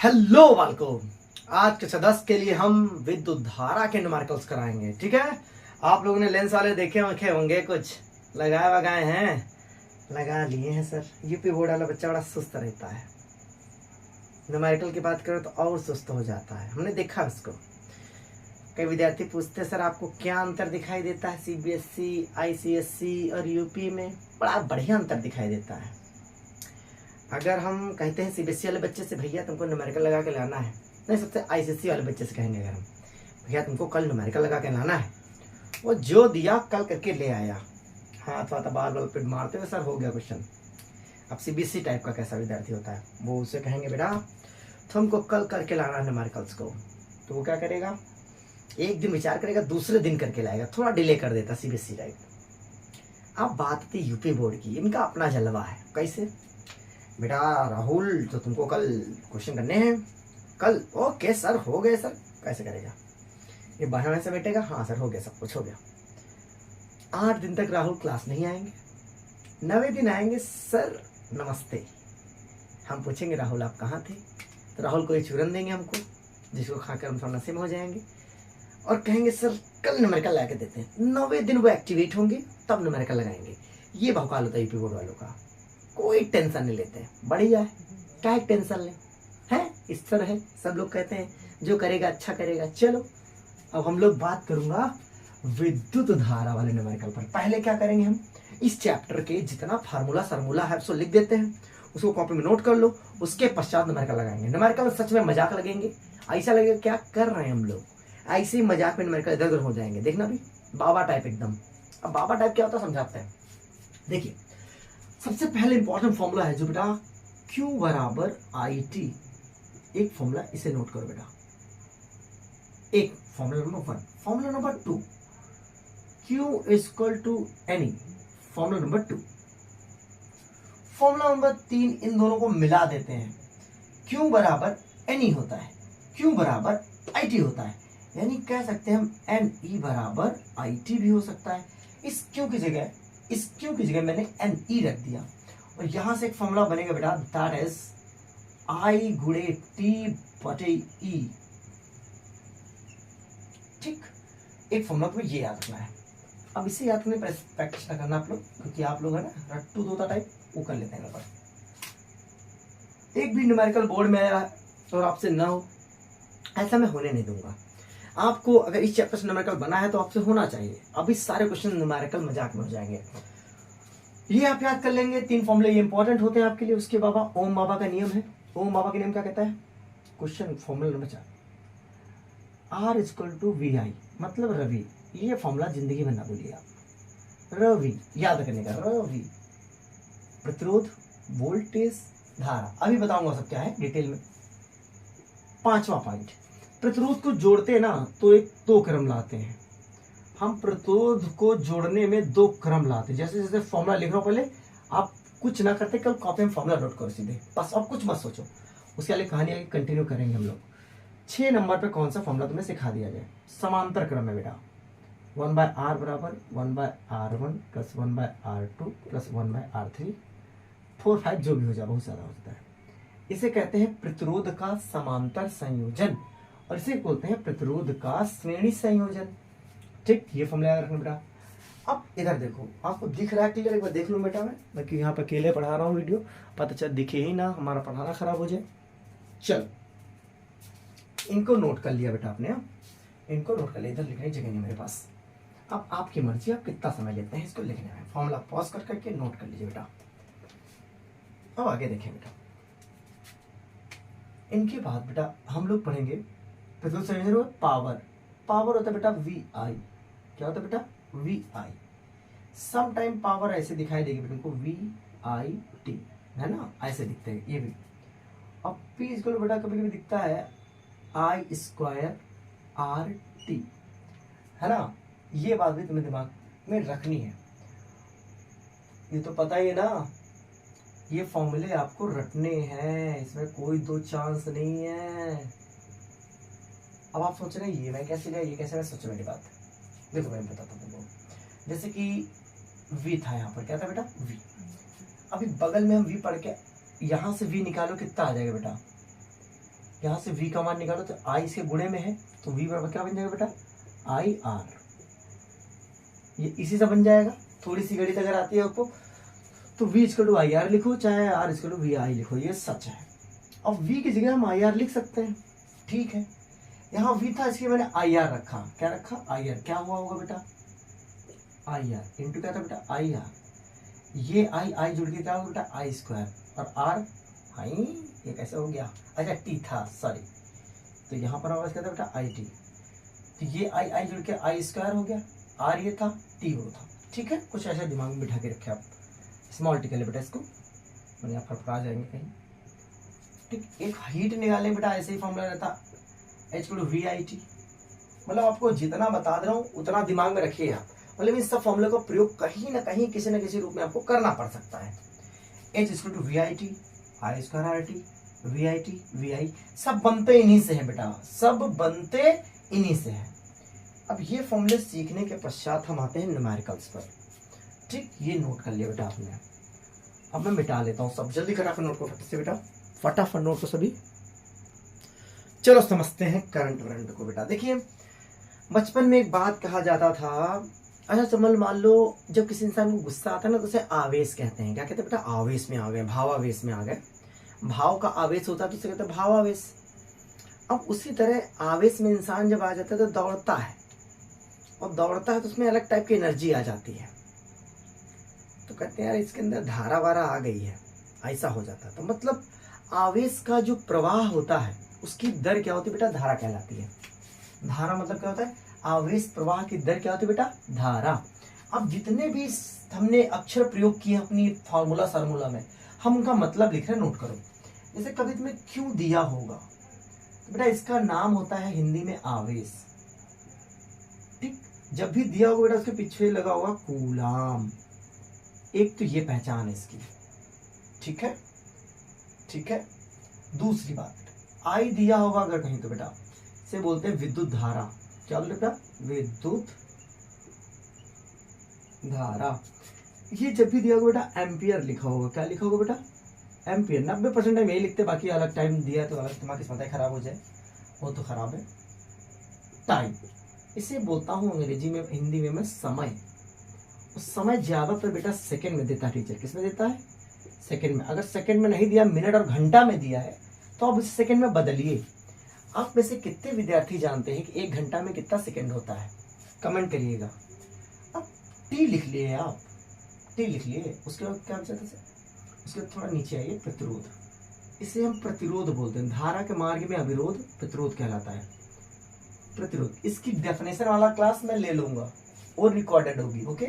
Hello वालको। आज के सदस्य के लिए हम विद्युत धारा के न्यूमेरिकल्स कराएंगे। ठीक है, आप लोगों ने लेंस वाले देखे होंगे, कुछ लगाए वगाए हैं, लगा लिए हैं सर। यूपी बोर्ड वाला बच्चा बड़ा सुस्त रहता है, न्यूमेरिकल की बात करो तो और सुस्त हो जाता है। हमने देखा उसको। कई विद्यार्थी पूछते सर आपको क्या अंतर दिखाई देता है सीबीएसई, आईसीएसई और यूपी में? बड़ा बढ़िया अंतर दिखाई देता है। अगर हम कहते हैं सीबीएसई वाले बच्चे से भैया तुमको न्यूमेरिकल लगा के लाना है, नहीं सबसे आईसीएसई वाले बच्चे से कहेंगे अगर हम भैया तुमको कल न्यूमेरिकल लगा के लाना है, वो जो दिया कल करके ले आया, हाथ वाथ बार बार पिट मारते हुए सर हो गया क्वेश्चन। अब सीबीएसई टाइप का कैसा विद्यार्थी होता है, वो उसे कहेंगे बेटा तुमको कल करके लाना है न्यूमेरिकल्स को, तो वो क्या करेगा, एक दिन विचार करेगा, दूसरे दिन करके लाएगा, थोड़ा डिले कर देता सीबीएसई टाइप। अब बात थी यूपी बोर्ड की, इनका अपना जलवा है। कैसे बेटा राहुल तो तुमको कल क्वेश्चन करने हैं, कल ओके सर हो गए सर। कैसे करेगा, ये बहाने से बैठेगा, हाँ सर हो गया, सब कुछ हो गया। 8 दिन तक राहुल क्लास नहीं आएंगे, 9वें दिन आएंगे, सर नमस्ते। हम पूछेंगे राहुल आप कहाँ थे, तो राहुल को ये चूरन देंगे हमको, जिसको खाकर हम थोड़ा नसीब हो जाएंगे, और कहेंगे सर कल न्यूमेरिकल लगा के देते हैं। 9वें दिन वो एक्टिवेट होंगे, तब न्यूमेरिकल लगाएंगे। ये भौकाल होता है यूपी बोर्ड वालों का, कोई टेंशन नहीं लेते हैं, बढ़िया है, क्या टेंशन ले है, इस तरह है। सब लोग कहते हैं जो करेगा अच्छा करेगा। चलो अब हम लोग बात करूंगा विद्युत धारा वाले न्यूमेरिकल पर। पहले क्या करेंगे, हम इस चैप्टर के जितना फार्मूला है उसको लिख देते हैं, उसको कॉपी में नोट कर लो, उसके पश्चात न्यूमेरिकल लगाएंगे। न्यूमेरिकल सच में मजाक लगेंगे, ऐसा लगेगा क्या कर रहे हैं हम लोग, ऐसे ही मजाक में न्यूमेरिकल इधर उधर हो जाएंगे। देखना भी बाबा टाइप एकदम। अब बाबा टाइप क्या होता है समझाते हैं। देखिए सबसे पहले इंपॉर्टेंट फॉर्मूला है जो बेटा Q बराबर IT, एक फॉर्मूला इसे नोट करो बेटा, एक formula number 1। Formula number 2 Q equal to NE, formula number 2। Formula number 3 इन दोनों को मिला देते हैं, Q बराबर NE होता है, Q बराबर IT होता है, यानी कह सकते हैं हम NE बराबर IT भी हो सकता है। इस Q की जगह मैंने NE रख दिया, और यहां से एक फॉर्मूला बनेगा बेटा, दैट इज I गुणे T बटे E। ठीक, एक फॉर्मूला तो ये याद रखना है। अब इसे याद करने प्रैक्टिस ना करना आप लोग, क्योंकि आप लोग है ना रट्टू तोता टाइप वो कर लेते हैं। एक भी न्यूमेरिकल बोर्ड में आया और आपसे ना हो, ऐसा मैं होने नहीं दूंगा। आपको अगर इस चैप्टर से न्यूमेरिकल बना है तो आपसे होना चाहिए। अब इस सारे क्वेश्चन न्यूमेरिकल मजाक में हो जाएंगे, ये आप याद कर लेंगे। 3 फॉर्मूले ये इंपॉर्टेंट होते हैं आपके लिए। उसके बाबा ओम बाबा का नियम है। ओम बाबा का नियम क्या कहता है, question formula number 4, R equal to VI मतलब रवि। ये फॉर्मूला जिंदगी में ना भूलिए आप, रवि याद करने का, रवि प्रतिरोध वोल्टेज धारा। अभी बताऊंगा सब क्या है डिटेल में। 5वां पॉइंट, प्रतिरोध को जोड़ते हैं ना तो एक 2 क्रम लाते हैं। हम प्रतिरोध को जोड़ने में 2 क्रम लाते हैं। जैसे जैसे फॉर्मूला लिख रहा हूं, पहले आप कुछ ना करते, कल कॉपी में फॉर्मूला नोट करो सीधे, बस अब कुछ मत सोचो। उसके लिए कहानी आगे कंटिन्यू करेंगे हम लोग। 6 नंबर पे कौन सा फॉर्मूला तुम्हें सिखा दिया जाए, समांतर क्रम में बेटा। 1/R बराबर 1/R1 plus 1/R2 plus 1/R3 4 5 जो भी हो जाए, बहुत ज्यादा हो जाता है। इसे कहते हैं प्रतिरोध का समांतर संयोजन, और इसे बोलते हैं प्रतिरोध का श्रेणी संयोजन। ठीक, ये फॉर्मूला याद रखना बेटा। अब इधर देखो, आपको दिख रहा है क्लियर, एक बार देख लो बेटा। मैं कि यहाँ पर अकेले पढ़ा रहा हूँ वीडियो, पता चल दिखे ही ना, हमारा पढ़ाना खराब हो जाए। चल इनको नोट कर लिया बेटा आपने, इनको नोट कर लिया, इधर लिखने की जगह नहीं मेरे पास। अब आपकी मर्जी, आप कितना समय लेते हैं इसको लिखने में। फॉर्मूला पॉज कर करके नोट कर लीजिए बेटा। अब आगे देखें बेटा, इनके बाद बेटा हम लोग पढ़ेंगे प्रतिरोध संयोजन में पावर। पावर होता है बेटा VI। क्या होता है बेटा, VI। सम टाइम पावर ऐसे दिखाई देगी बेटा तुमको, VIT है ना, ऐसे दिखते हैं ये भी। अब P इसको बेटा कभी कभी दिखता है I² RT, है ना। ये बात भी तुम्हें दिमाग में रखनी है, ये तो पता ही है ना, ये फॉर्मूले आपको रटने हैं, इसमें कोई 2 चांस नहीं है। अब आप सोच रहे हैं ये मैं कैसे गया, ये कैसे, मैं सोच मेरी बात देखो, मैं बताता हूँ तुमको। जैसे कि V था, यहाँ पर क्या था बेटा, V। अभी बगल में हम V पढ़ के यहाँ से V निकालो, कितना आ जाएगा बेटा, यहाँ से v का मान निकालो तो i इसके गुणे में है, तो v बराबर क्या बन जाएगा बेटा, आई आर। ये इसी से बन जाएगा। थोड़ी सी गणित अगर आती है आपको तो v equal to I R लिखो, चाहे r equal to V I लिखो, ये सच है। अब v की जगह हम आई आर लिख सकते हैं, ठीक है। यहाँ v था, इसलिए मैंने आई आर रखा। क्या रखा, आई आर। क्या हुआ होगा बेटा, आई आर इंटू क्या था बेटा, आई आर। ये आई जुड़ के क्या होगा बेटा, आई स्क्वायर, और आर आई, ये कैसे हो गया, अच्छा टी था, सॉरी। तो यहाँ पर आवाज क्या था बेटा, आई टी। तो ये आई जुड़ के आई स्क्वायर हो गया, आर ये था, टी वो था, ठीक है। कुछ ऐसा दिमाग में बिठा के रखे आप। स्मॉल टी कर ले बेटा इसको, मैंने यहाँ फरफरा जाएंगे कहीं, ठीक। एक हीट निकालने बेटा ऐसे ही फॉर्मूला रहता, H to V I T. मतलब आपको जितना बता दे रहा हूँ उतना दिमाग में रखिए आप। मतलब इस सब फॉर्मूले का प्रयोग कहीं ना कहीं किसी न किसी रूप में आपको करना पड़ सकता है। H equal to V I T, I square R T, V I T, V I, सब बनते इन्हीं से है बेटा, सब बनते इन्हीं से है। अब ये फॉर्मूले सीखने के पश्चात हम आते हैं न्यूमेरिकल्स पर, ठीक। ये नोट कर लिया बेटा आपने। अब मैं मिटा लेता हूँ सब, जल्दी फटाफट नोट को, फटाफट से बेटा, फटाफट नोट को सभी। चलो समझते हैं करंट वरंट को बेटा। देखिए बचपन में एक बात कहा जाता था, अच्छा चमल मान लो जब किसी इंसान को गुस्सा आता है ना तो उसे आवेश कहते हैं। क्या कहते हैं बेटा, आवेश में आ गए, भावावेश में आ गए। भाव का आवेश होता है तो उसे कहते हैं भावावेश। अब उसी तरह आवेश में इंसान जब आ जाता है तो दौड़ता है, और दौड़ता है तो उसमें अलग टाइप की एनर्जी आ जाती है, तो कहते हैं यार इसके अंदर धारा वारा आ गई है, ऐसा हो जाता है। तो मतलब आवेश का जो प्रवाह होता है उसकी दर क्या होती है बेटा, धारा कहलाती है। धारा मतलब क्या होता है, आवेश प्रवाह की दर क्या होती है बेटा, धारा। अब जितने भी हमने अक्षर प्रयोग किए अपनी फार्मूला में, हम उनका मतलब लिख रहे हैं, नोट करो। जैसे कभी तुम्हें क्यों दिया होगा तो बेटा इसका नाम होता है हिंदी में आवेश, ठीक। जब भी दिया होगा बेटा उसके पीछे लगा होगा कूलाम। एक तो ये पहचान है इसकी, ठीक है, ठीक है। दूसरी बात, आई दिया होगा अगर कहीं तो बेटा से बोलते हैं विद्युत धारा। क्या बोलते बेटा, विद्युत धारा। ये जब भी दिया होगा बेटा एम्पियर लिखा होगा। क्या लिखा होगा बेटा, एम्पियर। 90% टाइम यही लिखते, बाकी अलग टाइम दिया तो अगर तुम्हारी किस्मत खराब हो जाए वो तो खराब है। टाइम इसे बोलता हूँ अंग्रेजी में, हिंदी में मैं समय। समय ज्यादातर बेटा सेकंड में देता है टीचर। किसमें देता है, सेकंड में। अगर सेकंड में नहीं दिया, मिनट और घंटा में दिया है तो अब इसे सेकंड में बदलिए। आप में से कितने विद्यार्थी जानते हैं कि 1 घंटा में कितना सेकंड होता है, कमेंट करिएगा। अब टी लिख लिए आप, टी लिख लिए, उसके बाद क्या बचा, उसके बाद थोड़ा नीचे आइए, प्रतिरोध। इसे हम प्रतिरोध बोलते हैं। धारा के मार्ग में अविरोध प्रतिरोध कहलाता है। प्रतिरोध, इसकी डेफिनेशन वाला क्लास मैं ले लूंगा और रिकॉर्डेड होगी, ओके।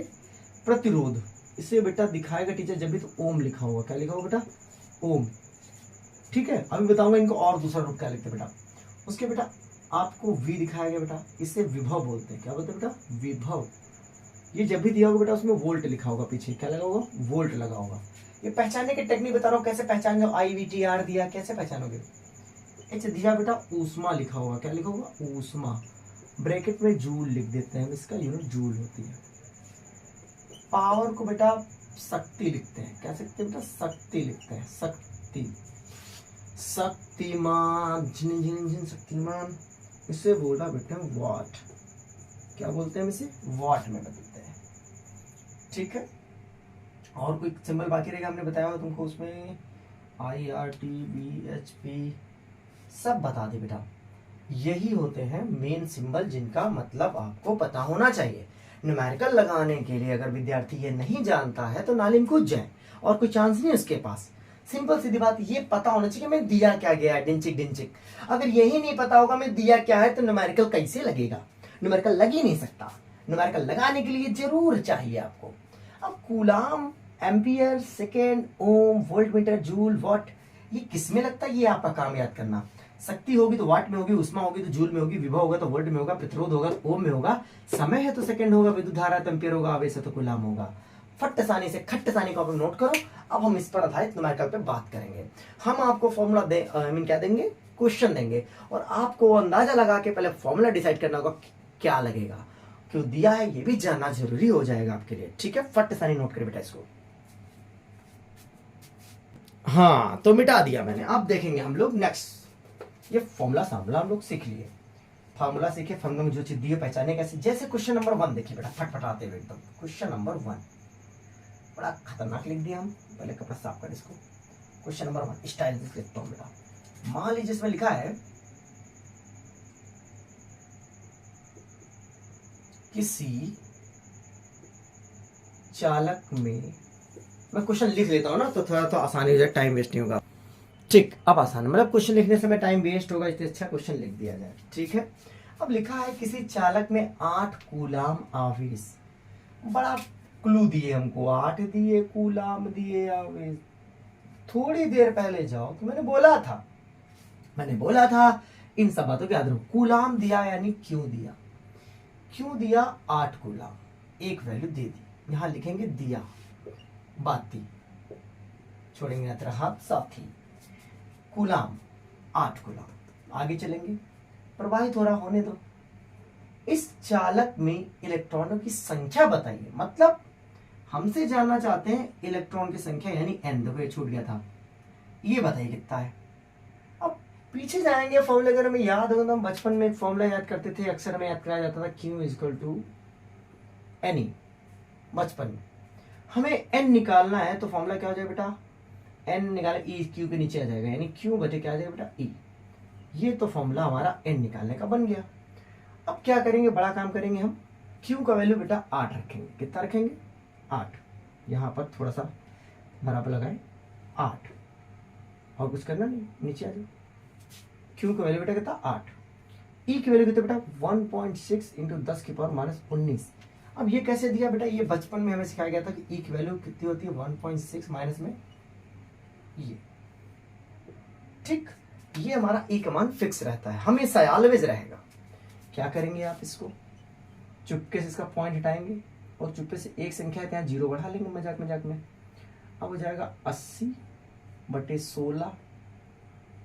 प्रतिरोध इसे बेटा दिखाएगा टीचर जब भी तो ओम लिखा होगा। क्या लिखा होगा बेटा, ओम, ठीक है। अभी बताऊंगा इनको और दूसरा रूप क्या लिखते हैं बेटा। उसके बेटा आपको वी दिखाएगा बेटा, इसे विभव बोलते हैं। क्या बोलते हैं बेटा, विभव। ये जब भी दिया होगा बेटा उसमें वोल्ट लिखा होगा, पीछे क्या लगा होगा, वोल्ट लगा होगा। ये पहचानने की टेक्निक बता रहा हूँ, कैसे पहचान लो। आई वी टी आर दिया, कैसे पहचानोगे। अच्छा दिया बेटा ऊष्मा लिखा होगा। क्या लिखा होगा, ऊष्मा। ब्रैकेट में जूल लिख देते हैं, इसका यूनिट जूल होती है। पावर को बेटा शक्ति लिखते हैं। क्या लिखते हैं बेटा, शक्ति लिखते हैं, शक्ति। शक्तिमान, झिन झिन झिन शक्तिमान, इसे बोला बेटा वाट। क्या बोलते हैं इसे, वाट में बदलते हैं, ठीक है। और कोई सिंबल बाकी रहेगा, हमने बताया होगा तुमको उसमें, I R T B H P सब बता दे बेटा। यही होते हैं मेन सिंबल जिनका मतलब आपको पता होना चाहिए। न्यूमेरिकल लगाने के लिए अगर विद्यार्थी ये नहीं जानता है तो नाली में कूद जाए, और कोई चांस नहीं है उसके पास। सिंपल सीधी बात, ये पता होना चाहिए मैं दिया क्या गया है, डिंचिक डिंचिक। अगर यही नहीं पता होगा मैं दिया क्या है तो न्यूमेरिकल कैसे लगेगा। न्यूमेरिकल लग ही नहीं सकता। न्यूमेरिकल लगाने के लिए जरूर चाहिए आपको। अब coulomb, ampere, second, ohm, voltmeter, joule, watt, ये किसमें लगता है, ये आपका काम याद करना। शक्ति होगी तो वाट में होगी, उष्मा होगी तो जूल में होगी, विभव होगा तो वोल्ट में होगा, प्रतिरोध होगा तो ओम में होगा, समय है तो सेकंड होगा, विद्युत धारा तो एम्पियर होगा, आवेश है तो कूलाम होगा। फट्टसानी से खट्टसानी को आप नोट करो। अब हम इस पर आधारित न्यूमेरिकल पे बात करेंगे। हम आपको फॉर्मूला क्या देंगे, क्वेश्चन देंगे, और आपको अंदाजा लगा के पहले फॉर्मूला डिसाइड करना होगा क्या लगेगा, क्यों दिया है ये भी जानना जरूरी हो जाएगा आपके लिए, ठीक है। फट्टसानी नोट करें बेटा इसको। हाँ तो मिटा दिया मैंने। अब देखेंगे हम लोग नेक्स्ट ये फॉर्मूला सामला हम लोग सीख लिए, फार्मूला सीखे, फार्मूला में जो चीज दी है पहचाने कैसे। जैसे क्वेश्चन नंबर 1 देखिए बेटा, फटफटाते हुए एकदम। क्वेश्चन नंबर 1 बड़ा खतरनाक लिख दिया हम, पहले कपड़ा साफ कर इसको। क्वेश्चन नंबर 1 स्टाइल लिखता हूँ बेटा। मान लीजिए इसमें लिखा है किसी चालक में, मैं क्वेश्चन लिख लेता हूँ ना तो थोड़ा तो आसानी हो जाए, टाइम वेस्ट नहीं होगा। ठीक, अब आसान, मतलब क्वेश्चन लिखने से टाइम वेस्ट होगा, इससे अच्छा क्वेश्चन लिख दिया जाए। ठीक है, अब लिखा है किसी चालक में 8 कूलाम आवेश। बड़ा क्लू दिए हमको, 8 दिए कूलाम दिए आवेश। थोड़ी देर पहले जाओ तो मैंने बोला था इन सब बातों को याद रखो। कूलाम दिया यानी क्यों दिया, क्यों दिया 8 कूलाम, एक वैल्यू दे दी, यहां लिखेंगे दिया, बाती छोड़ेंगे ना हाथ साथी, कूलाम 8 कूलाम। आगे चलेंगे, प्रवाहित हो रहा होने दो। इस चालक में इलेक्ट्रॉनों की संख्या बताइए, मतलब हमसे जानना चाहते हैं इलेक्ट्रॉन की संख्या यानी n। देखो ये छूट गया था, ये बताइए कितना है। अब पीछे जाएंगे, फॉर्मूले अगर हमें याद होगा तो हम बचपन में एक फॉर्मूला याद करते थे, अक्सर हमें याद कराया जाता था Q = Ne। बचपन में हमें n निकालना है तो फॉर्मूला क्या हो जाएगा बेटा, n निकाले E Q के नीचे आ जाएगा, यानी Q बटे क्या आ जाएगा बेटा E। ये तो फॉर्मूला हमारा n निकालने का बन गया। अब क्या करेंगे, बड़ा काम करेंगे हम, Q का वैल्यू बेटा 8 रखेंगे। कितना रखेंगे 8, यहाँ पर थोड़ा सा बराबर लगाए 8, और कुछ करना नहीं, नीचे आ जाओ। Q का वैल्यू बेटा कितना 8, E की वैल्यू कितना बेटा 1.6 × 10⁻19। अब ये कैसे दिया बेटा, ये बचपन में हमें सिखाया गया था कि E की वैल्यू कितनी होती है 1.6 माइनस में ये। ठीक, ये हमारा E का मान फिक्स रहता है, हमेशा ऑलवेज रहेगा। क्या करेंगे आप, इसको चुपके से इसका पॉइंट हटाएंगे और चुपके से एक संख्या है 0 बढ़ा लेंगे मजाक में। अब हो जाएगा 80/16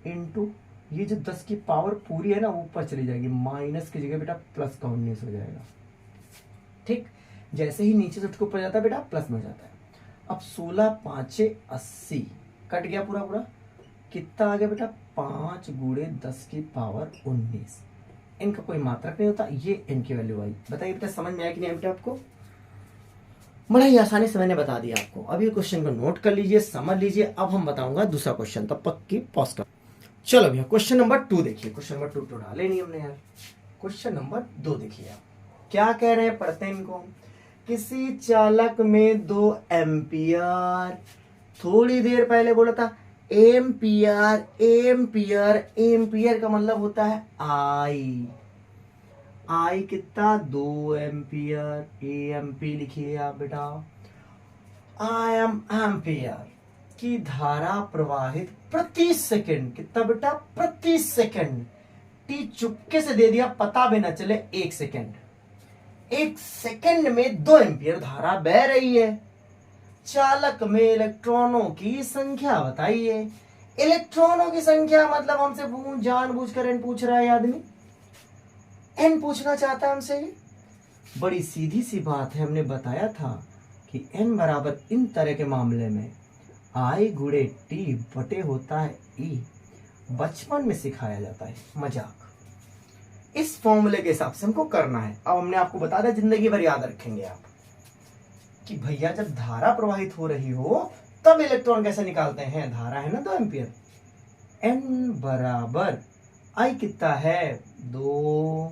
इंटू ये जो 10 की पावर पूरी है ना वो ऊपर चली जाएगी, माइनस की जगह बेटा प्लस का 19 हो जाएगा। ठीक, जैसे ही नीचे से ऊपर जाता है बेटा प्लस में हो जाता है। अब 16 5 80 कट गया पूरा, कितना आ गया बेटा 5 × 10⁻19। इनका कोई मात्रक नहीं होता, ये इनकी वैल्यू आई। बताइए बेटा समझ में आया कि नहीं बेटा आपको, बड़ा ही आसानी से मैंने बता दिया आपको। अब ये क्वेश्चन को नोट कर लीजिए, समझ लीजिए। अब हम बताऊंगा दूसरा क्वेश्चन, तब पक्की पॉज कर। चलो भैया क्वेश्चन नंबर 2 देखिए। क्वेश्चन नंबर 2 तो डाले नहीं हमने यार। क्वेश्चन नंबर 2 देखिए आप क्या कह रहे हैं, पढ़ते हैं इनको। किसी चालक में 2 एम्पियर, थोड़ी देर पहले बोला था एम्पियर, एम्पियर का मतलब होता है आई कितना 2 एम्पियर, एम्पी लिखिए आप बेटा। आई एम एम्पियर की धारा प्रवाहित प्रति सेकंड, कितना बेटा प्रति सेकंड। टी चुपके से दे दिया, पता भी ना चले 1 सेकंड। 1 सेकंड में 2 एम्पियर धारा बह रही है। चालक में इलेक्ट्रॉनों की संख्या बताइए। इलेक्ट्रॉनों की संख्या मतलब हमसे जानबूझकर एन पूछ रहा है आदमी, एन पूछना चाहता है हमसे। बड़ी सीधी सी बात है, हमने बताया था कि एन बराबर इन तरह के मामले में आई × टी बटे होता है ई। बचपन में सिखाया जाता है, मजाक। इस फॉर्मूले के हिसाब से हमको करना है। अब हमने आपको बता दिया, जिंदगी भर याद रखेंगे आप कि भैया जब धारा प्रवाहित हो रही हो तब इलेक्ट्रॉन कैसे निकालते हैं। धारा है ना 2 एम्पियर, एन बराबर आई कितना है 2,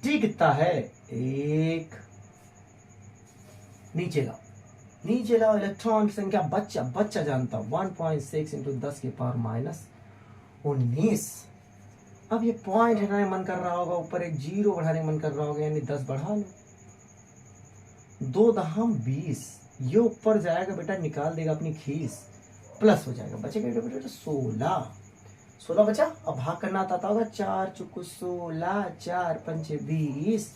टी कितना है 1। नीचे लाओ इलेक्ट्रॉन की संख्या, बच्चा जानता हूं 1.6 × 10⁻19। अब ये पॉइंट हटाने मन कर रहा होगा, ऊपर एक 0 बढ़ाने मन कर रहा होगा, यानी 10 बढ़ा लो। 2 दहम 20, ये ऊपर जाएगा बेटा, निकाल देगा अपनी खीस, प्लस हो जाएगा, बचेगा बेटा 16 बचा। अब भाग करना आता होगा, 4 × 16, 4 × 5 = 20।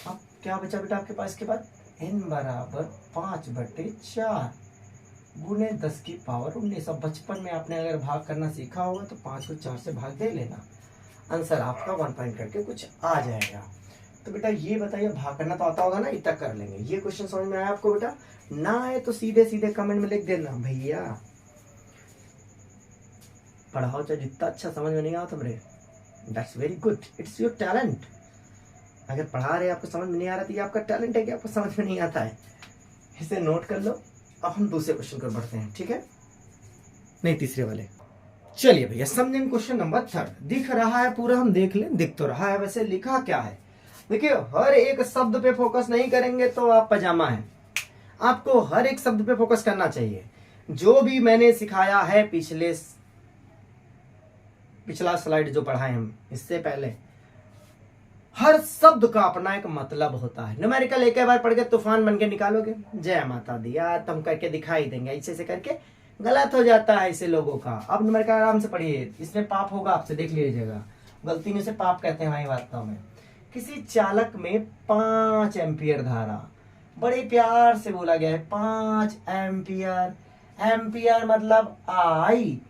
अब क्या बचा बेटा आपके पास, इसके बाद n बराबर 5/4 × 10⁻19। अब बचपन में आपने अगर भाग करना सीखा होगा तो 5 को 4 से भाग दे लेना, आंसर आपका 1 पॉइंट करके कुछ आ जाएगा। तो बेटा ये बताइए, भाग करना तो आता होगा ना, इतना कर लेंगे। ये क्वेश्चन समझ में आया आपको बेटा? ना आए तो सीधे कमेंट में लिख देना भैया पढ़ाओ चाहे जितना अच्छा, समझ में नहीं आओ तुमरे, that's very good, it's your talent. अगर पढ़ा रहे आपको समझ में नहीं आ रहा तो ये आपका टैलेंट है कि आपको समझ में नहीं आता है। इसे नोट कर लो। अब हम दूसरे क्वेश्चन को बढ़ते हैं, ठीक है, नहीं तीसरे वाले। चलिए भैया समझेंगे क्वेश्चन नंबर 3। दिख रहा है पूरा, हम देख लें, दिख तो रहा है, वैसे लिखा क्या है। देखिए हर एक शब्द पे फोकस नहीं करेंगे तो आप पजामा है, आपको हर एक शब्द पे फोकस करना चाहिए। जो भी मैंने सिखाया है पिछला स्लाइड जो पढ़ाए हम इससे पहले, हर शब्द का अपना एक मतलब होता है। न्यूमेरिकल एक बार पढ़ के तूफान बन के निकालोगे, जय माता दी यार तुम करके दिखाई देंगे, ऐसे से करके गलत हो जाता है इसे लोगों का। अब न्यूमेरिकल आराम से पढ़िए, इसमें पाप होगा आपसे, देख लीजिएगा, गलती में से पाप कहते हैं हमारी वार्ता में। किसी चालक में 5 एम्पियर धारा, बड़े प्यार से बोला गया है 5 एम्पियर। एम्पियर मतलब आई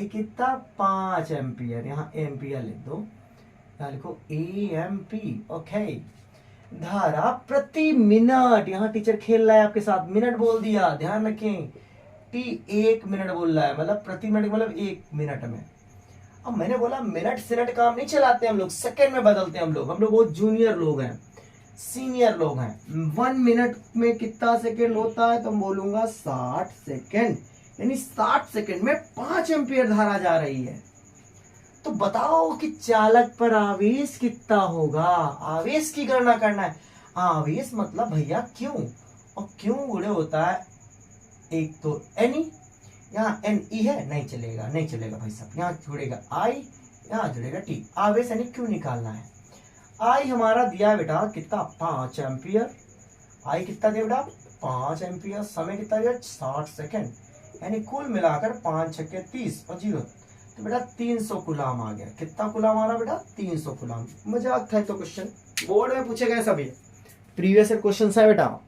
कितना, 5 एम्पियर, यहाँ एम्पियर लिख दो, यहाँ लिखो एएमपी, ओके। धारा प्रति मिनट, यहाँ टीचर खेल रहा है आपके साथ, मिनट बोल दिया, ध्यान रखें, टी 1 मिनट बोल रहा है, मतलब प्रति मिनट मतलब 1 मिनट में। अब मैंने बोला मिनट सेकंड काम नहीं चलाते हम लोग, सेकंड में बदलते हैं हम लोग बहुत जूनियर लोग हैं, सीनियर लोग हैं। 1 मिनट में कितना सेकंड होता है तो मैं बोलूंगा 60 सेकंड, यानी 60 सेकंड में 5 एम्पियर धारा जा रही है। तो बताओ कि चालक पर आवेश कितना होगा, आवेश की गणना करना है। आवेश मतलब भैया क्यों, और क्यों गुणे होता है एक तो एनी, यहाँ एन ई है, नहीं चलेगा भाई साहब, यहाँ जुड़ेगा आई, यहाँ जुड़ेगा टी। आवेश यानी क्यों निकालना है। आई हमारा दिया बेटा कितना, 5 एम्पियर। आई कितना दिया बेटा, 5 एम्पियर। समय कितना दिया, 60 सेकंड, यानी कुल मिलाकर 5 छक्के 30 और 0, तो बेटा 300 कुलाम आ गया। कितना कुलाम आ रहा बेटा, 300 कुलाम। मजाक था तो क्वेश्चन बोर्ड में पूछे गए सभी, प्रीवियस क्वेश्चन है बेटा,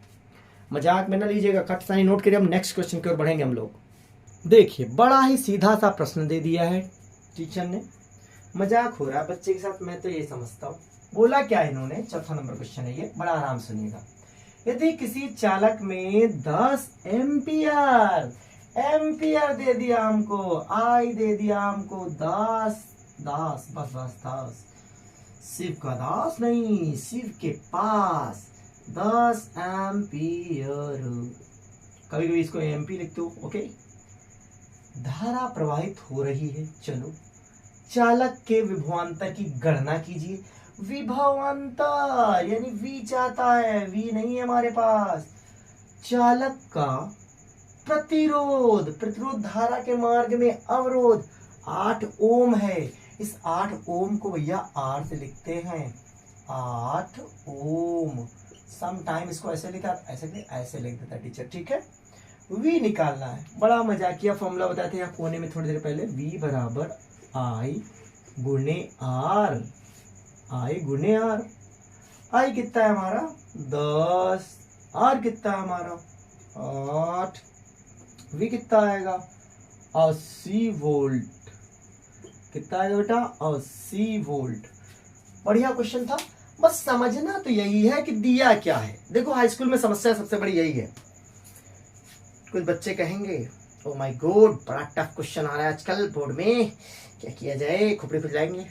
मजाक में ना लीजिएगा, कट साइन नोट करिए। हम नेक्स्ट क्वेश्चन की ओर बढ़ेंगे हम लोग। देखिए बड़ा ही सीधा सा प्रश्न दे दिया है टीचर ने, मजाक हो रहा है बच्चे के साथ, मैं तो ये समझता हूँ। बोला क्या इन्होंने, चौथा नंबर क्वेश्चन है ये, बड़ा आराम सुनिएगा। यदि किसी चालक में 10 एम्पियर दे दिया हमको, आई दे दिया हमको 10 बस शिव का दास नहीं, शिव के पास 10 एम्पियर, कभी कभी इसको एम्पी लिखते हो, ओके। धारा प्रवाहित हो रही है, चलो चालक के विभवांतर की गणना कीजिए। विभवांतर यानी वी चाहता है, वी नहीं है हमारे पास। चालक का प्रतिरोध धारा के मार्ग में अवरोध 8 ओम है। इस 8 ओम को भैया आर से लिखते हैं, 8 ओम। सम टाइम इसको ऐसे लिखा, ऐसे लिख देता टीचर, ठीक है। वी निकालना है, बड़ा मजाकिया फॉर्मूला बताते हैं कोने में थोड़ी देर पहले, वी बराबर आई गुणे आर, आई गुणे आर। आई कितना है हमारा 10, आर कितना है हमारा 8, वी कितना आएगा 80 वोल्ट। कितना आएगा बेटा 80 वोल्ट। बढ़िया क्वेश्चन था, बस समझना तो यही है कि दिया क्या है। देखो हाई स्कूल में समस्या सबसे बड़ी यही है। कुछ बच्चे कहेंगे ओ माय गॉड बड़ा टफ क्वेश्चन आ रहा है आजकल बोर्ड में, क्या किया जाए, खोपड़ी खुजलाएंगे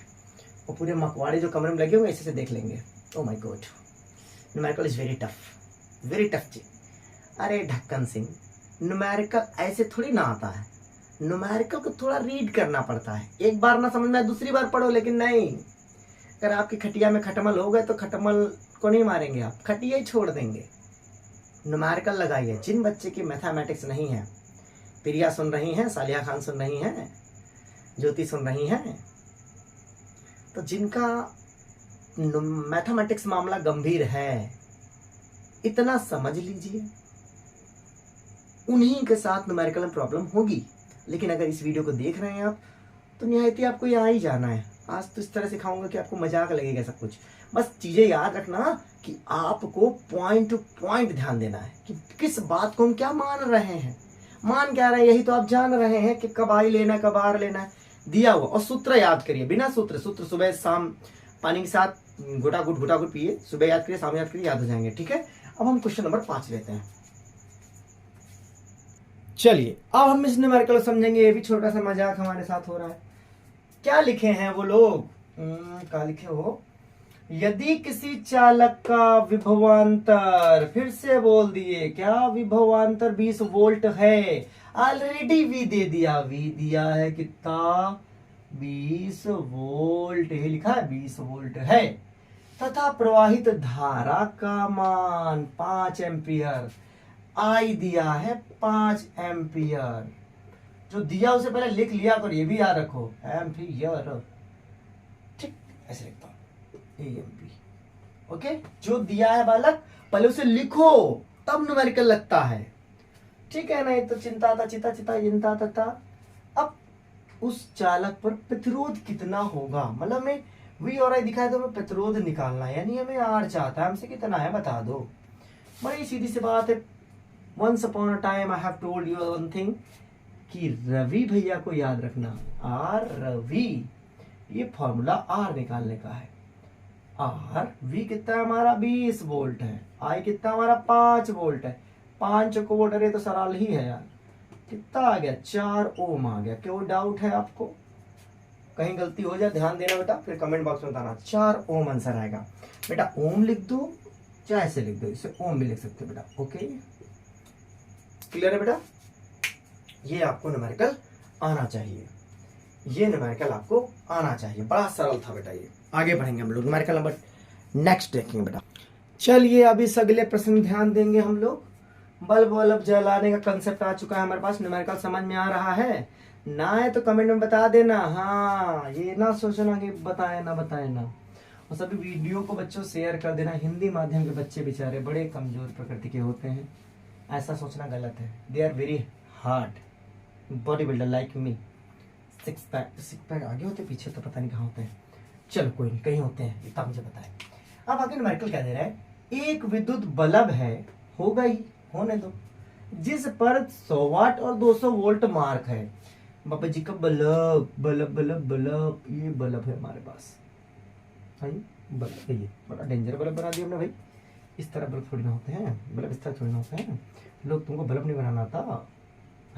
और पूरे मकवाड़े जो कमरे में लगे हुए ऐसे से देख लेंगे। Oh my god numerical is very tough ji. अरे ढक्कन सिंह, न्यूमेरिकल ऐसे थोड़ी ना आता है, न्यूमेरिकल को थोड़ा रीड करना पड़ता है। एक बार ना समझ में दूसरी बार पढ़ो, लेकिन नहीं, अगर आपकी खटिया में खटमल हो गए तो खटमल को नहीं मारेंगे आप, खटिया ही छोड़ देंगे। न्यूमेरिकल लगाइए। जिन बच्चे की मैथमेटिक्स नहीं है, प्रिया सुन रही हैं, सालिया खान सुन रही हैं, ज्योति सुन रही हैं, तो जिनका मैथमेटिक्स मामला गंभीर है, इतना समझ लीजिए, उन्हीं के साथ न्यूमेरिकल में प्रॉब्लम होगी। लेकिन अगर इस वीडियो को देख रहे हैं आप, तो निहायती आपको यहाँ ही जाना है। आज तो इस तरह सिखाऊंगा कि आपको मजाक लगेगा सब कुछ। बस चीजें याद रखना कि आपको पॉइंट टू पॉइंट ध्यान देना है कि किस बात को हम क्या मान रहे हैं, मान क्या रहे हैं, यही तो आप जान रहे हैं कि कब आई लेना है, कब आर लेना है, दिया हुआ। और सूत्र याद करिए, बिना सूत्र सुबह शाम पानी के साथ घुटा घुट पिए, सुबह याद करिए, शाम याद करिए, याद हो जाएंगे, ठीक है। अब हम क्वेश्चन नंबर 5 लेते हैं। चलिए अब हम इस न्यूमेरिकल को समझेंगे। ये भी छोटा सा मजाक हमारे साथ हो रहा है। क्या लिखे हैं वो लोग, क्या लिखे हो, यदि किसी चालक का विभवांतर, फिर से बोल दिए, क्या विभवांतर 20 वोल्ट है, ऑलरेडी वी दे दिया, वी दिया है कितना 20 वोल्ट, ये लिखा है 20 वोल्ट है, तथा प्रवाहित धारा का मान 5 एम्पियर, आई दिया है 5 एम्पियर। जो दिया उसे पहले लिख लिया करो, ये भी याद रखो, एम्पियर, ठीक ऐसे लिखता हूं एएमपी। ओके, जो दिया है बालक पहले उसे लिखो तब न्यूमेरिकल लगता है, ठीक है, नहीं तो चिंता था चिता चिता चिंता था। अब उस चालक पर प्रतिरोध कितना होगा, मतलब हमें वी और आई दिखाया तो हमें प्रतिरोध निकालना है, यानी हमें आर चाहता है, हमसे कितना है बता दो। बड़ी सीधी सी बात है, once upon a time I have told you one thing, कि रवि भैया को याद रखना, आर रवि, ये फॉर्मूला आर निकालने का है। आर वी कितना है हमारा 20 वोल्ट है, आई कितना हमारा 5 वोल्ट है, 5 को वोल्ट, अरे तो सवाल ही है यार, कितना आ गया 4 ओम आ गया। क्यों डाउट है आपको, कहीं गलती हो जाए ध्यान देना बेटा, फिर कमेंट बॉक्स में बताना। 4 ओम आंसर आएगा बेटा, ओम लिख दो चाहे ऐसे लिख दो, इसे ओम भी लिख सकते हो बेटा। ओके क्लियर है बेटा, ये आपको न्यूमेरिकल आना चाहिए, ये न्यूमेरिकल आपको आना चाहिए, बड़ा सरल था बेटा ये। आगे बढ़ेंगे हम लोग, न्यूमेरिकल नंबर नेक्स्ट देखेंगे बेटा। चलिए अब इस अगले प्रश्न ध्यान देंगे हम लोग। बल्ब वल्ब जलाने का कंसेप्ट आ चुका है हमारे पास, न्यूमेरिकल समझ में आ रहा है ना, है तो कमेंट में बता देना। हाँ, ये ना सोचना कि बताए ना बताए ना, और सभी वीडियो को बच्चों शेयर कर देना। हिंदी माध्यम के बच्चे बेचारे बड़े कमजोर प्रकृति के होते हैं, ऐसा सोचना गलत है। They are very hard body builder like me. Six pack आगे होते पीछे तो पता नहीं कहाँ होते हैं, चलो कोई नहीं, कहीं होते हैं, इतना मुझे पता है। अब आगे न्यूमेरिकल क्या दे रहा है, एक विद्युत बल्ब है, होगा ही, होने दो, जिस पर 100 वाट और 200 वोल्ट मार्क है। बाबा जी का बल्ब बल्ब बल्ब बल्ब, ये बल्ब है हमारे पास, भाई बल्ब है, ये बड़ा डेंजर बल्ब बना दिया हमने भाई। इस तरह बल्ब थोड़ी ना होते हैं, बल्ब इस तरह थोड़ी ना होते हैं, लोग तुमको बल्ब नहीं बनाना आता,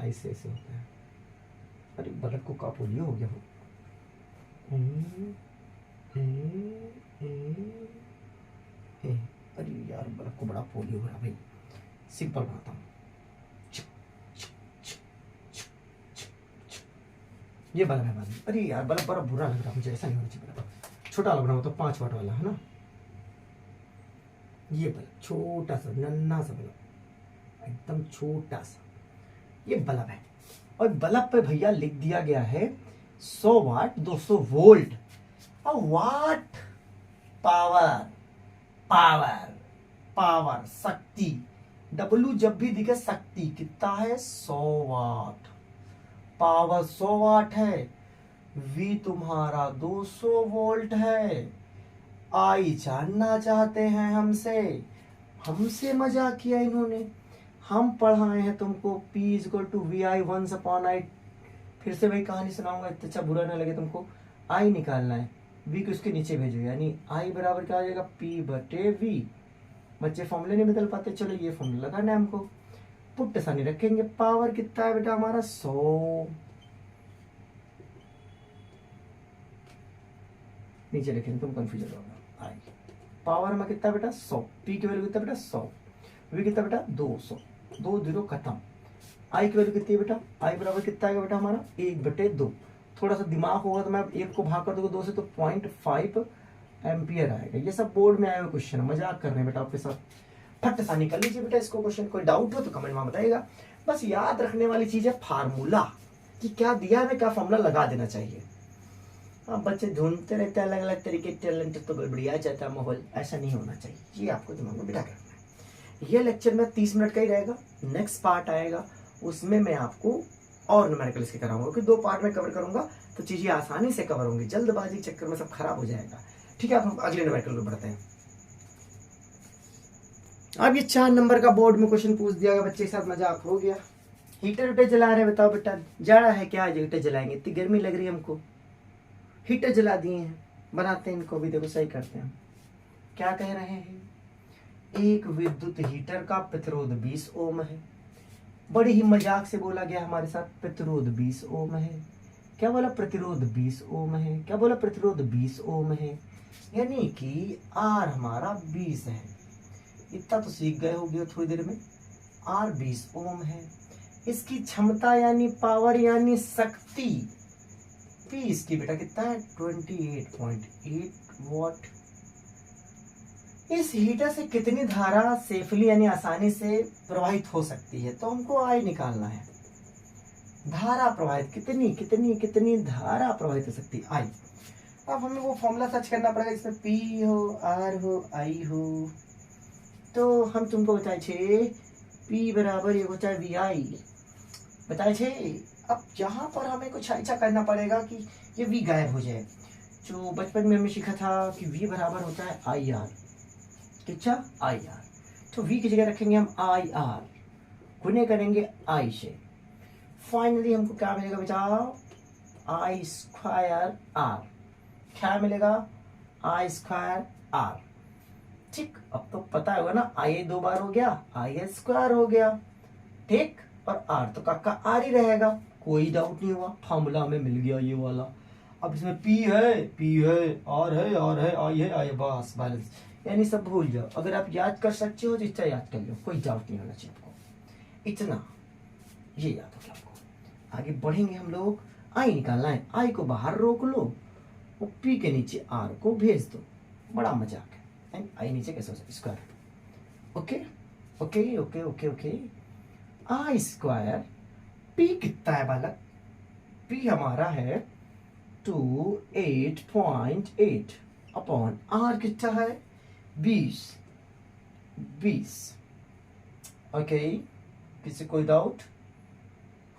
ऐसे ऐसे होते हैं। अरे बल्ब को का पोलियो हो गया हो, अरे यार बल्ब को बड़ा पोलियो हो रहा भाई, सिंपल बनाता हूँ। ये बल्ब है बाद, अरे यार बल्ब बड़ा बुरा लग रहा मुझे, ऐसा नहीं होना चाहिए बल्ब, छोटा लगना हो तो 5 वाट वाला है ना, ये बल्ब छोटा सा नन्हा सा बल्ब, एकदम छोटा सा, ये बल्ब है। और बल्ब पे भैया लिख दिया गया है 100 वाट 200 वोल्ट। और वाट पावर, पावर पावर शक्ति, डब्लू जब भी दिखे शक्ति कितना है 100 वाट, पावर 100 वाट है, वी तुम्हारा 200 वोल्ट है। आई जानना चाहते हैं हमसे, हमसे मजाक किया इन्होंने, हम पढ़ाए हैं तुमको P equal to V I 1/I। फिर से भाई कहानी सुनाऊंगा, इतना अच्छा बुरा ना लगे तुमको। आई निकालना है, वी को उसके नीचे भेजो, यानी आई बराबर क्या आ जाएगा P/V। बच्चे फॉर्मूले नहीं बदल पाते, चलो ये फॉर्मूला लगाना है हमको, पुट्ट सा नहीं रखेंगे। पावर कितना है बेटा हमारा 100, नीचे लिखेंगे तुम कंफ्यूजन होगा। आई पावर में कितना बेटा 100, पी की वैल्यू कितना बेटा 100, वी कितना बेटा 200, 2 0 खत्म। आई की वैल्यू कितनी है बेटा, आई बराबर कितना आएगा बेटा हमारा 1/2। थोड़ा सा दिमाग होगा तो मैं 1 को भाग कर दूंगा 2 से, तो 0.5 एम्पियर आएगा। ये सब बोर्ड में आए हुए क्वेश्चन है, मजाक कर रहे हैं बेटा आपके साथ, फट सा निकल लीजिए बेटा इसको क्वेश्चन। कोई डाउट हो तो कमेंट में बताइएगा। बस याद रखने वाली चीज है फार्मूला, कि क्या दिया है क्या फॉर्मूला लगा देना चाहिए। हाँ, बच्चे ढूंढते रहते हैं अलग अलग तरीके के टैलेंट, तो बढ़िया जाता है माहौल, ऐसा नहीं होना चाहिए, ये आपको दिमाग में बिठा के रखना है। ये लेक्चर में 30 मिनट का ही रहेगा, नेक्स्ट पार्ट आएगा उसमें मैं आपको और न्यूमेरिकल इसके कराऊंगा, क्योंकि 2 पार्ट में कवर करूंगा तो चीजें आसानी से कवर होंगी, जल्दबाजी के चक्कर में सब खराब हो जाएगा। ठीक है, अब हम अगले न्यूमेरिकल में बढ़ते हैं। अब ये 4 नंबर का बोर्ड में क्वेश्चन पूछ दिया गया, बच्चे के साथ मजाक हो गया। हीटर वीटर जला रहे हैं, बताओ बेटा जाड़ा है क्या, आज हीटर जलाएंगे, इतनी गर्मी लग रही है हमको, हीटर जला दिए हैं, बनाते हैं इनको भी, देखो सही करते हैं। क्या कह रहे हैं, एक विद्युत हीटर का प्रतिरोध 20 ओम है, बड़े ही मजाक से बोला गया हमारे साथ, प्रतिरोध 20 ओम है। क्या बोला? प्रतिरोध 20 ओम है। क्या बोला? प्रतिरोध 20 ओम है, यानी कि आर हमारा 20 है। इतना तो सीख गए होगे थोड़ी देर में। आर 20 ओम है। इसकी क्षमता यानी पावर यानी शक्ति पी इसकी बेटा कितना है? 28.8 वॉट। इस हीटर से कितनी धारा सेफली यानी आसानी से प्रवाहित हो सकती है? तो हमको आई निकालना है। धारा प्रवाहित कितनी कितनी कितनी धारा प्रवाहित हो सकती है? आई। अब हमें वो फॉर्मूला सर्च करना पड़ेगा जिसमें पी हो, आर हो, आई हो। तो हम तुमको बताए छे पी बराबर ये होता है वी आई, बताए छे। अब यहाँ पर हमें कुछ ऐसा करना पड़ेगा कि ये वी गायब हो जाए। जो बचपन में हमने सीखा था कि वी बराबर होता है आई आर। कितना? I R. तो वी की जगह रखेंगे हम आई आर, गुने करेंगे आई से। फाइनली हमको क्या मिलेगा बेटा? आई स्क्वायर आर। क्या मिलेगा? आई स्क्वायर आर। ठीक, अब तो पता होगा ना, आई 2 बार हो गया, आई स्क्वायर हो गया। ठीक, और आर तो काका आर ही रहेगा, कोई डाउट नहीं हुआ। फॉर्मूला हमें मिल गया ये वाला। अब इसमें पी है, पी है, आर है, आर है, आई है, आई, बस बैलेंस। यानी सब भूल जाओ। अगर आप याद कर सकते हो तो इतना याद कर लो, कोई डाउट नहीं होना चाहिए आपको। इतना ये याद हो गया आपको। आगे बढ़ेंगे हम लोग। आई निकालना है, आई को बाहर रोक लो, वो पी के नीचे आर को भेज दो। बड़ा मजाक है। आई नीचे कैसे हो सकता? Square. Okay okay okay okay okay. I square P कितना है बालक? पी हमारा है 28.8 अपॉन आर कितना है? 20। ओके, किसी कोई डाउट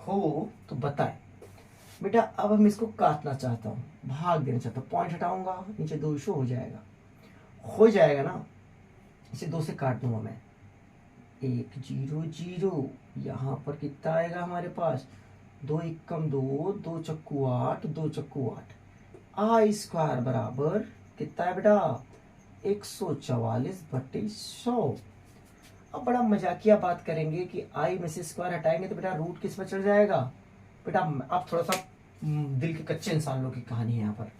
हो तो बताए बेटा। अब हम इसको काटना चाहता हूँ, भाग देना चाहता हूँ। पॉइंट हटाऊंगा, नीचे 2 शो हो जाएगा। हो जाएगा ना? इसे 2 से काट दूंगा मैं। 1 0 0। यहाँ पर कितना आएगा हमारे पास? 2 एकम 2, 2 चक्कू 8, 2 चक्कू 8। आई स्क्वायर बराबर कितना है बेटा? 144/100। अब बड़ा मजाकिया बात करेंगे कि आई में से स्क्वायर हटाएंगे तो बेटा रूट किस पर चढ़ जाएगा? बेटा अब थोड़ा सा दिल के कच्चे इंसान लोग की कहानी है यहाँ पर।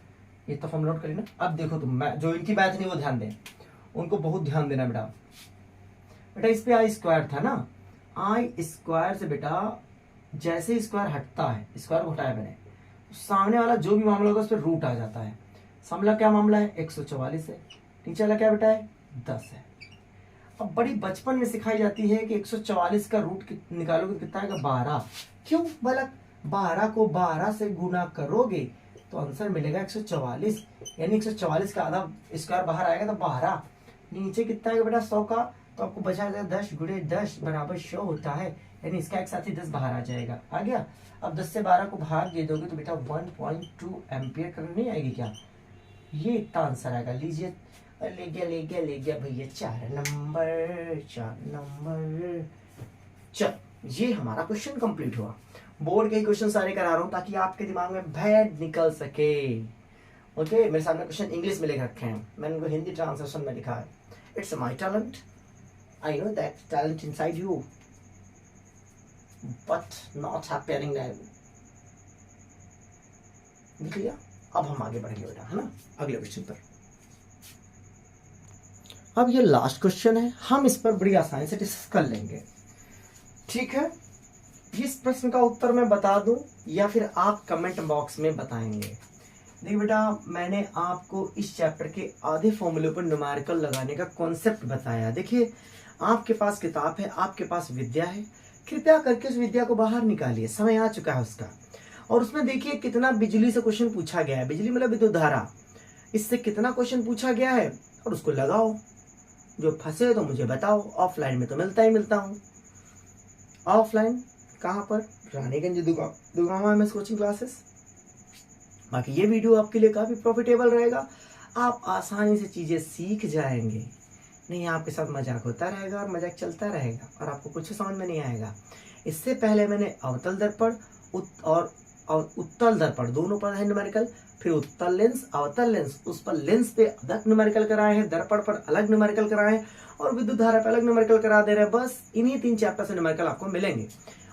ये तो हम नोट करें ना। अब देखो तुम, मैं जो इनकी बात नहीं वो ध्यान दें, उनको बहुत ध्यान देना बेटा। बेटा इस पे आई स्क्वायर था ना, आई स्क्वायर से बेटा जैसे स्क्वायर हटता है, स्क्वायर को हटाया मैंने, सामने वाला जो भी मामला होगा उस पर रूट आ जाता है। सामने क्या मामला है? 144 है। नीचे वाला क्या बेटा है? 10 है। अब बड़ी बचपन में सिखाई जाती है कि 144 का रूट निकालोगे कितना आएगा? 12। क्यों बालक? 12 को 12 से गुना करोगे तो आंसर मिलेगा 144, यानी 144 का आधा स्क्वायर बाहर आएगा तो 12। नीचे कितना आएगा बेटा? 100 का, तो आपको बचा जाएगा 10 गुणे 10 बराबर 100 होता है, यानी इसका एक साथ ही 10 बाहर आ जाएगा। आ गया? अब 10 से 12 को भाग दे दोगे तो बेटा 1.2 एम्पियर करंट नहीं आएगी क्या? ये इतना आंसर आएगा। लीजिए, ले गया भैया 4 नंबर। चल, ये हमारा क्वेश्चन कंप्लीट हुआ। बोर्ड के क्वेश्चन सारे करा रहा हूं ताकि आपके दिमाग में भय निकल सके। ओके, मेरे सामने क्वेश्चन इंग्लिश में लिख रखे हैं, मैंने उनको हिंदी ट्रांसलेशन में लिखा है। It's my talent, I know that talent inside you, but not happening now. देख लिया? अब हम आगे बढ़ेंगे बेटा, है ना, अगले क्वेश्चन पर। अब ये लास्ट क्वेश्चन है, हम इस पर बड़ी आसानी से डिस्कस कर लेंगे। ठीक है, इस प्रश्न का उत्तर मैं बता दूं या फिर आप कमेंट बॉक्स में बताएंगे। देखिए बेटा, मैंने आपको इस चैप्टर के आधे फॉर्मूले पर न्यूमेरिकल लगाने का कॉन्सेप्ट बताया। देखिए, आपके पास किताब है, आपके पास विद्या है, कृपया करके उस विद्या को बाहर निकालिए, समय आ चुका है उसका। और उसमें देखिए कितना बिजली से क्वेश्चन पूछा गया है, बिजली मतलब विद्युत धारा, इससे कितना क्वेश्चन पूछा गया है, और उसको लगाओ। जो फंसे तो मुझे बताओ, ऑफलाइन में तो मिलता ही मिलता हूँ। ऑफलाइन कहाँ पर? Raniganj Dugama MS coaching classes. बाकी ये वीडियो आपके लिए काफ़ी प्रॉफिटेबल रहेगा, आप आसानी से चीज़ें सीख जाएंगे। नहीं, आपके साथ मजाक होता रहेगा और मजाक चलता रहेगा और आपको कुछ समझ में नहीं आएगा। इससे पहले मैंने अवतल दर्पण और उत्तल दर्पण दोनों पर है न्यूमेरिकल, फिर उत्तल लेंस, अवतल लेंस, उस पर लेंस पे अलग न्यूमेरिकल कराए हैं, दर्पण पर अलग न्यूमेरिकल कराए हैं, और विद्युत धारा पे अलग न्यूमेरिकल करा दे रहे हैं। बस इन्हीं 3 चैप्टर से न्यूमेरिकल आपको मिलेंगे।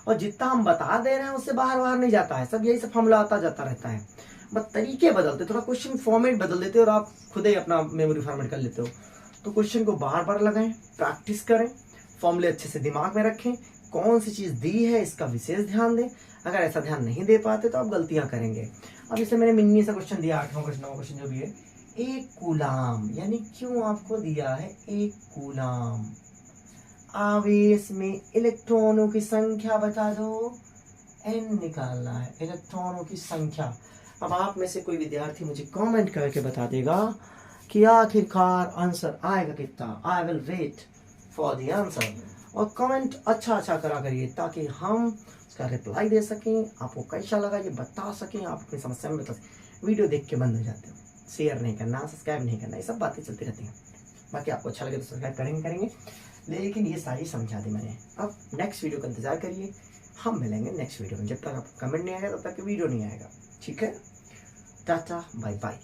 और जितना हम बता दे रहे हैं उससे बाहर बाहर नहीं जाता है, सब यही सब फॉर्मूला आता जाता रहता है, बस तरीके बदलते, थोड़ा क्वेश्चन फॉर्मेट बदल देते और आप खुद ही अपना मेमोरी फॉर्मेट कर लेते हो। तो क्वेश्चन को बार बार लगाएं, प्रैक्टिस करें, फॉर्मूले अच्छे से दिमाग में रखें, कौन सी चीज़ दी है इसका विशेष ध्यान दें। अगर ऐसा ध्यान नहीं दे पाते तो आप गलतियां करेंगे। अब जैसे मैंने मिनी सा क्वेश्चन दिया, 8वां क्वेश्चन, 9वां क्वेश्चन जो भी है, एक कूलाम यानी क्यों आपको दिया है एक कूलाम, आवेश में इलेक्ट्रॉनों की संख्या बता दो, n निकालना है इलेक्ट्रॉनों की संख्या। अब आप में से कोई विद्यार्थी मुझे कमेंट करके बता देगा कि आखिरकार आंसर आएगा कितना। I will wait for the answer. और कमेंट अच्छा करा करिए ताकि हम उसका रिप्लाई दे सकें, आपको कैसा लगा ये बता सकें, आप अपनी समस्या में बता सकें। वीडियो देख के बंद हो जाते हो, शेयर नहीं करना, सब्सक्राइब नहीं करना, ये सब बातें चलती रहती हैं। बाकी आपको अच्छा लगे तो सब्सक्राइब करेंगे, लेकिन ये सारी समझा दी मैंने। अब नेक्स्ट वीडियो का इंतजार करिए, हम मिलेंगे नेक्स्ट वीडियो में। जब तक आपको कमेंट नहीं आएगा तब तक वीडियो नहीं आएगा, ठीक है। टाटा बाय बाय।